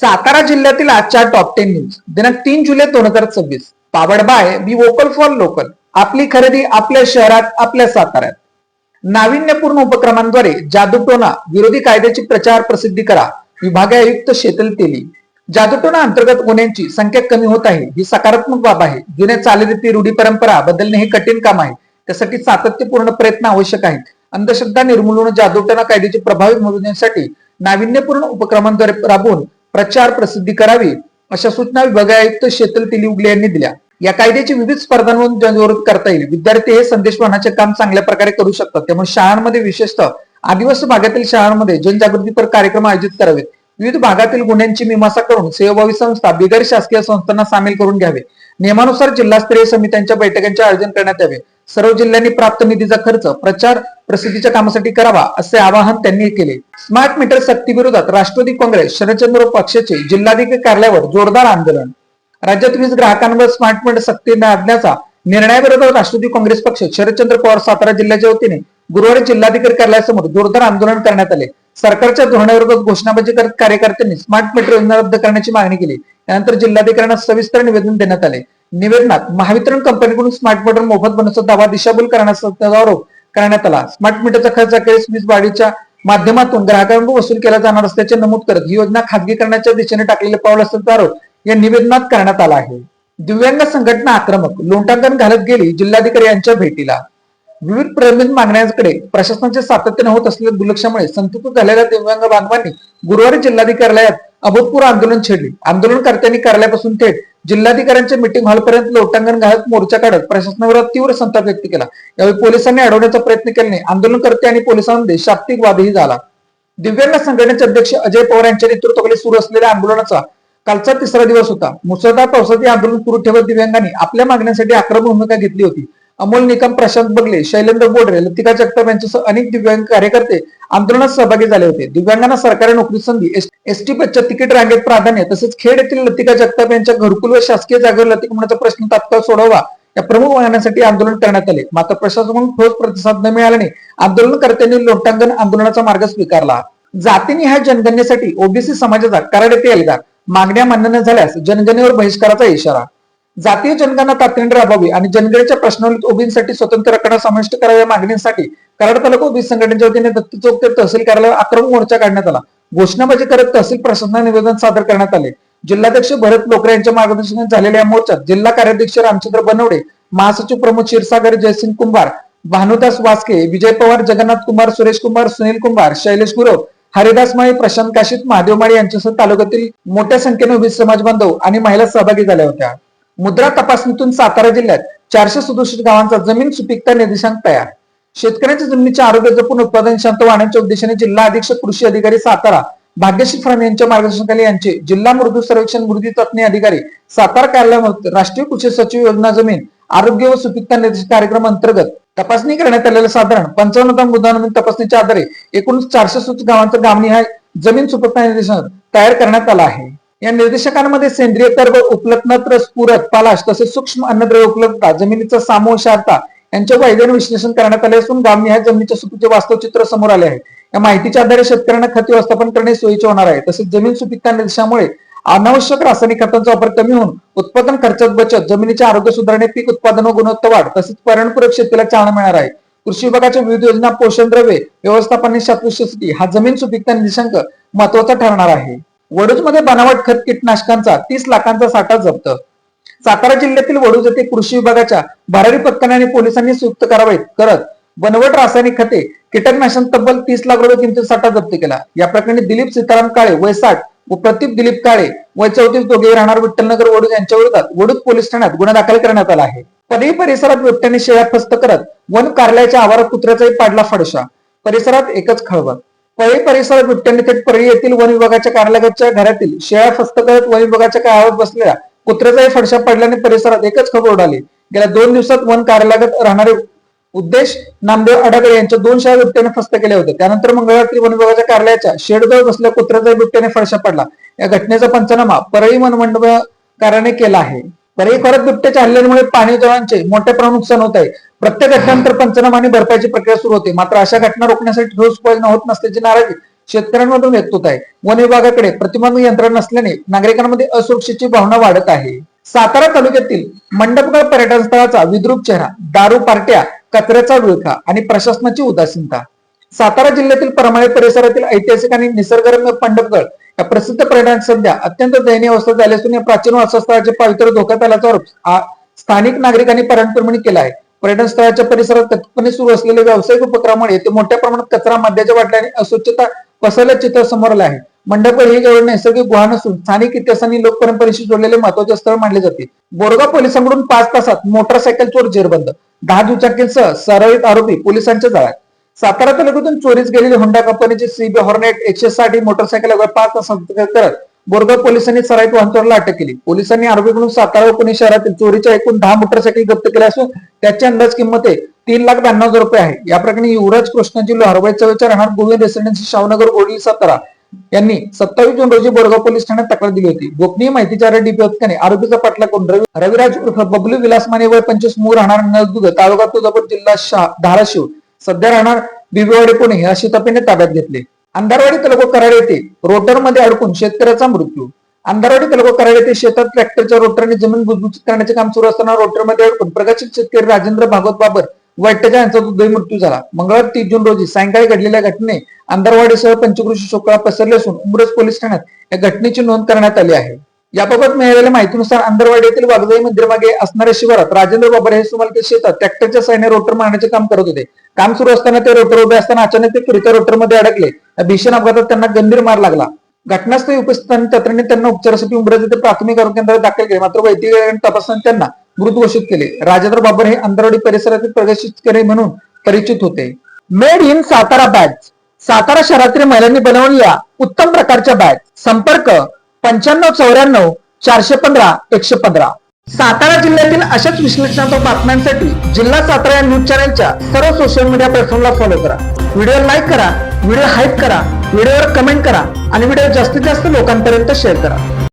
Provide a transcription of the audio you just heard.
सातारा जिल्ह्यातील आजच्या top 10 news दिनांक 3 जुलै 2026. Powered by be vocal for local. आपली खरेदी आपल्या शहरात, आपल्या साताऱ्यात. नाविन्यपूर्ण उपक्रमांद्वारे जादूटोणा विरोधी कायद्याची प्रचार प्रसिद्धी करा. विभागीय आयुक्त शीतल तेली. जादूटोणा अंतर्गत गुन्ह्यांची संख्या कमी होत आहे ही सकारात्मक बाब आहे. जुन्या चालीरीती रूढी परंपरा बदलणे हे कठीण काम आहे. त्यासाठी सातत्यपूर्ण प्रयत्न आवश्यक आहेत. अंधश्रद्धा निर्मूलन जादूटोणा कायद्याची प्रभावी मोजण्यासाठी नाविन्यपूर्ण उपक्रमांद्वारे राबवून प्रचार प्रसिद्धी करावी अशा सूचना विभागीय आयुक्त शीतल तेली उगले यांनी दिल्या. या कायद्याची विविध स्पर्धांमधून जनजागृती करता येईल. विद्यार्थी हे संदेश वहनाचे काम चांगल्या प्रकारे करू शकतात. त्यामुळे शाळांमध्ये विशेषतः आदिवासी भागातील शाळांमध्ये जनजागृतीपर कार्यक्रम आयोजित करावेत. विविध भागातील गुन्ह्यांची मीमांसा करून सेवाभावी संस्था बिगर शासकीय संस्थांना सामील करून घ्यावे. नियमानुसार जिल्हास्तरीय समित्यांच्या बैठकांचे आयोजन करण्यात यावे. सर्व जिल्ह्यांनी प्राप्त निधीचा खर्च प्रचार प्रसिद्धीच्या कामासाठी करावा असे आवाहन त्यांनी केले. स्मार्ट मीटर सक्ती विरोधात राष्ट्रवादी काँग्रेस शरदचंद्र पक्षाचे जिल्हाधिकारी कार्यालयावर जोरदार आंदोलन. राज्यात वीज ग्राहकांवर स्मार्ट मीटर सक्ती आणण्याचा निर्णयाविरोधात राष्ट्रवादी काँग्रेस पक्ष शरदचंद्र पवार सातारा जिल्ह्याच्या वतीने गुरुवारी जिल्हाधिकारी कार्यालयासमोर जोरदार आंदोलन करण्यात आले. सरकारच्या धोरणाविरोधात घोषणाबाजी करत कार्यकर्त्यांनी स्मार्ट मीटर योजना रद्द करण्याची मागणी केली. त्यानंतर जिल्हाधिकाऱ्यांना सविस्तर निवेदन देण्यात आले. निवेदनात महावितरण कंपनीकडून स्मार्ट मीटर मोफत बनवण्याचा दावा दिशाभूल करण्याचा आरोप करण्यात आला. स्मार्ट मीटरचा खर्च अखेरीस वीज वाढीच्या माध्यमातून ग्राहकांकडून वसूल केला जाणार असल्याचे नमूद करत ही योजना खासगीकरणाच्या दिशेने टाकलेले पाऊल असल्याचा आरोप या निवेदनात करण्यात आला आहे. दिव्यांग संघटना आक्रमक, लोटांगण घालत गेली जिल्हाधिकारी यांच्या भेटीला. विविध प्रलंबित मागण्यांकडे प्रशासनाचे सातत्याने होत असलेल्या दुर्लक्षामुळे संतप्त झालेल्या दिव्यांग बांधवांनी गुरुवारी जिल्हाधिकाऱ्यालयात अभूतपूर्व आंदोलन छेडले. आंदोलनकर्त्यांनी कार्यालयापासून थेट जिल्हाधिकाऱ्यांच्या मीटिंग हॉलपर्यंत लोटांगण घालत मोर्चा काढत प्रशासनाविरोधात तीव्र संताप व्यक्त केला. यावेळी पोलिसांनी अडवण्याचा प्रयत्न केल्याने आंदोलनकर्ते आणि पोलिसांमध्ये शाब्दिक वादही झाला. दिव्यांग संघटनेचे अध्यक्ष अजय पवार यांच्या नेतृत्वाखाली सुरू असलेल्या आंदोलनाचा कालचा तिसरा दिवस होता. मुसळधार पावसाचे आंदोलन सुरू ठेवत दिव्यांगांनी आपल्या मागण्यांसाठी आक्रमक भूमिका घेतली होती. अमोल निकम, प्रशांत बगले, शैलेंद्र बोडरे, लतिका जगताप यांच्यासह अनेक दिव्यांग कार्यकर्ते आंदोलनात सहभागी झाले होते. दिव्यांगांना सरकारी नोकरी संधी, एसटी बसच्या तिकीट रांगेत प्राधान्य तसेच खेड येथील लतिका जगताप यांच्या घरकुल व शासकीय जागेवर लतिकमनाचा प्रश्न तात्काळ सोडवा या प्रमुख मागण्यांसाठी आंदोलन करण्यात आले. मात्र प्रशासनाकडून ठोस प्रतिसाद न मिळाल्याने आंदोलनकर्त्यांनी लोटांगण आंदोलनाचा मार्ग स्वीकारला. जातीनिहाय जनगणनेसाठी ओबीसी समाजाचा कराड येथे एल्गार, मागण्या मान्य न झाल्यास जनगणनेवर बहिष्काराचा इशारा. जातीय जनगणना तातडीने राबवावी आणि जनगणनेच्या प्रश्नावलीत ओबीसीसाठी स्वतंत्र रकाना समाविष्ट कराव्या या मागणीसाठी कराड तालुका ओबीसी संघटनेच्या वतीने दत्त चौक ते तहसील कार्यालयावर आक्रमक मोर्चा काढण्यात आला. घोषणाबाजी करत तहसील प्रशासनाला निवेदन सादर करण्यात आले. जिल्हाध्यक्ष भरत लोकरे यांच्या मार्गदर्शनात झालेल्या या मोर्चात जिल्हा कार्याध्यक्ष रामचंद्र बनवडे, महासचिव प्रमोद क्षीरसागर, जयसिंग कुंभार, भानुदास वास्के, विजय पवार, जगन्नाथ कुमार, सुरेश कुमार, सुनील कुंभार, शैलेश गुरव, हरिदास माळी, प्रशांत काशीत, महादेव माळी यांच्यासह तालुक्यातील मोठ्या संख्येने ओबीसी समाज बांधव आणि महिला सहभागी झाल्या होत्या. मुद्रा तपासणीतून सातारा जिल्ह्यात 467 गावांचा जमीन सुपीकता निर्देशांक तयार. शेतकऱ्यांच्या जमिनीचे आरोग्य जपून उत्पादन शांत वाढण्याच्या उद्देशाने जिल्हा अधीक्षक कृषी अधिकारी सातारा भाग्यश्री फ्राम यांच्या मार्गदर्शनाखाली यांचे जिल्हा मृदू सर्वेक्षण मृदी तज्ञ अधिकारी सातारा कार्यालयामध्ये राष्ट्रीय कृषी सचिव योजना जमीन आरोग्य व सुपीकता निर्देश कार्यक्रम अंतर्गत तपासणी करण्यात आलेल्या साधारण 55 मुद्दांवर तपासणीच्या आधारे एकूण 467 गावांचा गावनिहाय जमीन सुपीकता निर्देशांक तयार करण्यात आला आहे. या निर्देशकांमध्ये सेंद्रिय कर्ब उपलब्धता, स्फुरत, पालाश तसेच सूक्ष्म अन्नद्रव्य उपलब्धता, जमिनीचा सामोशारता यांच्या वैधानिक विश्लेषण करण्यात आले असून गावनिहाय जमिनीच्या सुपीकतेचे वास्तव चित्र समोर आले आहे. या माहितीच्या आधारे शेतकऱ्यांना खत व्यवस्थापन करणे सोयीचे होणार आहे. तसेच जमीन सुपीकता निर्देशामुळे अनावश्यक रासायनिक खतांचा वापर कमी होऊन उत्पादन खर्चात बचत, जमिनीचे आरोग्य सुधारणे, पीक उत्पादन व गुणवत्ता वाढ तसेच पर्यावरणपूरक शेतीला चालना मिळणार आहे. कृषी विभागाच्या विविध योजना, पोषण द्रव्ये व्यवस्थापन शास्त्रसाठी हा जमीन सुपीकता निर्देशांक महत्वाचा ठरणार आहे. वडूजमध्ये बनावट खत कीटकनाशकांचा 30 लाखांचा साठा जप्त. सातारा जिल्ह्यातील वडूज येथे कृषी विभागाच्या भरारी पथकाने आणि पोलिसांनी संयुक्त कारवाई करत बनवट रासायनिक खते, कीटकनाशक तब्बल 30 लाख रुपये किमतीचा साठा जप्त केला. या प्रकरणी दिलीप सीताराम काळे वय 60 व प्रदीप दिलीप काळे वय 34 दोघे राहणार विठ्ठलनगर वडूज यांच्या विरोधात वडूज पोलीस ठाण्यात गुन्हा दाखल करण्यात आला आहे. पडई परिसरात बिबट्याने शेळ्या फस्त करत वन कार्यालयाच्या आवारात कुत्र्याचाही पाडला फडशा. परिसरात एकच खळबळ. पळई परिसरात बिबट्याने थेट परळी येथील वन विभागाच्या कार्यालयाच्या घरातील शेळ्या फस्त करत वन विभागाच्या कार्यालयात बसलेल्या कुत्र्याचाही फडशा पडल्याने परिसरात एकच खळबळ उडाली. गेल्या 2 दिवसात वन कार्यालयात राहणारे उद्देश नामदेव अडागळे यांच्या 2 शेळ्या बिबट्याने फस्त केल्या होत्या. त्यानंतर मंगळवारी वन विभागाच्या कार्यालयाच्या शेडजवळ बसलेल्या कुत्र्याचाही बिबट्याने फडशा पडला. या घटनेचा पंचनामा परळी वनमंडळाने केला आहे. परळी खोऱ्यात बिबट्याच्या हल्ल्यामुळे पाणी जळांचे मोठ्या प्रमाणात नुकसान होत आहे. प्रत्येक घटनेनंतर पंचनामा आणि भरपाईची प्रक्रिया सुरू होते. मात्र अशा घटना रोखण्यासाठी ठोस उपाययोजना होत नसल्याची नाराजी शेतकऱ्यांमधून व्यक्त होत आहे. वन विभागाकडे प्रतिबंधक यंत्रणा नसल्याने नागरिकांमध्ये असुरक्षेची भावना वाढत आहे. सातारा तालुक्यातील मंडपगड पर्यटन स्थळाचा विद्रूप चेहरा, दारू पार्ट्या, कचऱ्याचा विळखा आणि प्रशासनाची उदासीनता. सातारा जिल्ह्यातील परमाळे परिसरातील ऐतिहासिक आणि निसर्गरम्य मंडपगड या प्रसिद्ध पर्यटन सध्या अत्यंत दयनीय अवस्थेत आले असून या प्राचीन वारसास्थळाचे पावित्र्य धोक्यात आल्याचा आरोप स्थानिक नागरिकांनी पर्यटनप्रेमींनी केला आहे. पर्यटन स्थळाच्या परिसरात कथितपणे सुरू असलेले व्यावसायिक उपक्रमामुळे येथे मोठ्या प्रमाणात कचरा, मद्याच्या बाटल्या आणि अस्वच्छता पसरल्याचे चित्र समोर आले आहे. मंडपगड ही केवळ नैसर्गिक गुहा नसून स्थानिक इतिहास आणि लोकपरंपरेशी जोडलेले महत्त्वाचे स्थळ मानले जाते. बोरगाव पोलिसांकडून 5 तासात मोटरसायकल चोर जेरबंद, 10 दुचाकींसह सराईत आरोपी पोलिसांच्या जाळ्यात. सातारा तालुक्यातून चोरीस गेलेली होंडा कंपनीची CB हॉर्नेट 160 मोटरसायकल अवघ्या 5 तासात करत बोरगाव पोलिसांनी सराईत वाहन चोराला अटक केली. पोलिसांनी आरोपीकडून सातारा व पुणे शहरातील चोरीच्या एकूण 10 मोटरसायकल जप्त केल्या असून त्याची अंदाज किंमत 3,92,000 रुपये आहे. या प्रकरणी युवराज कृष्णाजी लोहार, चव्वेचाळ, राहणार गोविंद रेसिडेन्सी, शाहनगर, गोडली, सातारा यांनी 27 जून रोजी बोरगाव पोलीस ठाण्यात तक्रार दिली होती. गोपनीय माहितीच्या आधारे DP पथकाने आरोपीचा पाठलाग करून रविराज उर्फ बबलू विलास माने वय 25 मूळ राहणार नळदुर्ग, तालुका तुळजापूर, जिल्हा धाराशिव, सध्या राहणार बिबेवाडी, पुणे अशी तपेने ताब्यात घेतले. अंधारवाडी तालुका कराड येथे रोटरमध्ये अडकून शेतकऱ्याचा मृत्यू. अंधारवाडी तालुका कराड येथे शेतात ट्रॅक्टरच्या रोटरने जमीन भुसभुशीत करण्याचे काम सुरू असताना रोटरमध्ये अडकून प्रगतशील शेतकरी राजेंद्र भागवत बाबर व 48 यांचा दुर्दैवी मृत्यू झाला. मंगळवार 30 जून रोजी सायंकाळी घडलेल्या घटनेने अंधारवाडीसह पंचकृषी शोककळा पसरली असून उंब्रज पोलीस ठाण्यात या घटनेची नोंद करण्यात आली आहे. याबाबत मिळालेल्या माहितीनुसार अंधारवाडी येथील वाघजाई मंदिरमागे असणाऱ्या शिवारात राजेंद्र बाबर हे सुमारे शेतात ट्रॅक्टरच्या साहाय्याने रोटर मारण्याचे काम करत होते. काम सुरू असताना ते रोटर उभे असताना अचानक ते फिरत्या रोटरमध्ये अडकले. या भीषण अपघातात त्यांना गंभीर मार लागला. घटनास्थळी उपस्थितांनी तातडीने त्यांना उपचारासाठी उंब्रज येथे प्राथमिक आरोग्य केंद्रात दाखल केले, मात्र वैद्यकीय तपासणी त्यांना मृत घोषित केले. राजेंद्र बाबर हे अंधारवाडी परिसरातील प्रगतशील शेतकरी म्हणून परिचित होते. Made in Satara bag. Satara शहरातील महिलांनी बनवलेल्या उत्तम प्रकारच्या बॅग. संपर्क 9594 415 115. सातारा जिल्ह्यातील अशाच विश्लेषणात्मक बातम्यांसाठी जिल्हा सातारा या न्यूज चॅनलच्या सर्व सोशल मीडिया प्लॅटफॉर्मला फॉलो करा. व्हिडिओ लाईक करा, व्हिडिओ हाईप करा, व्हिडिओवर कमेंट करा आणि व्हिडिओ जास्तीत जास्त लोकांपर्यंत शेअर करा.